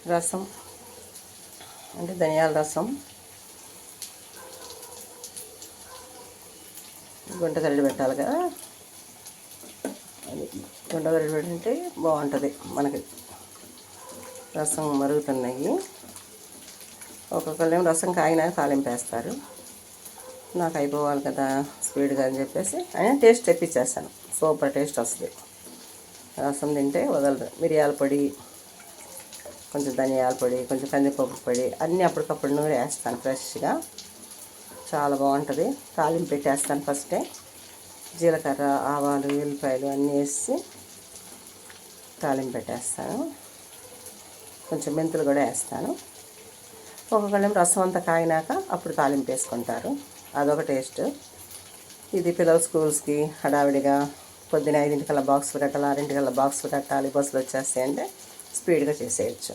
రసం అంటే ధనియాల రసం, గుంట గరిటె పెట్టాలి కదా, అది గుంట గరిటె పెట్టుంటే బాగుంటుంది మనకి. రసం మరుగుతున్నాయి. ఒక్కొక్కళ్ళేమో రసం కాగినాక తాలింపు వేస్తారు. నాకు అయిపోవాలి కదా స్పీడ్గా అని చెప్పేసి అయినా టేస్ట్ తెప్పించేస్తాను. సూపర్ టేస్ట్ వస్తుంది. రసం తింటే వదలరు. మిరియాల పొడి, కొంచెం ధనియాల పొడి, కొంచెం కందిపప్పు పొడి అన్నీ అప్పటికప్పుడు నూనె వేస్తాను ఫ్రెష్గా. చాలా బాగుంటుంది. తాలింపు పెట్టేస్తాను ఫస్టే. జీలకర్ర, ఆవాలు, ఎల్లిపాయలు అన్నీ వేసి తాలింపు పెట్టేస్తాను. కొంచెం మెంతులు కూడా వేస్తాను. ఒక్కొక్కళ్ళేమో రసం అంతా కాగినాక అప్పుడు తాలింపు వేసుకుంటారు. అదొక టేస్ట్. ఇది పిల్లల స్కూల్స్కి హడావిడిగా పొద్దున్న 5 బాక్స్ కట్టాలి, 6 బాక్స్ కట్టాలి, బస్సులు వచ్చేస్తాయంటే స్పీడ్గా చేసేయచ్చు.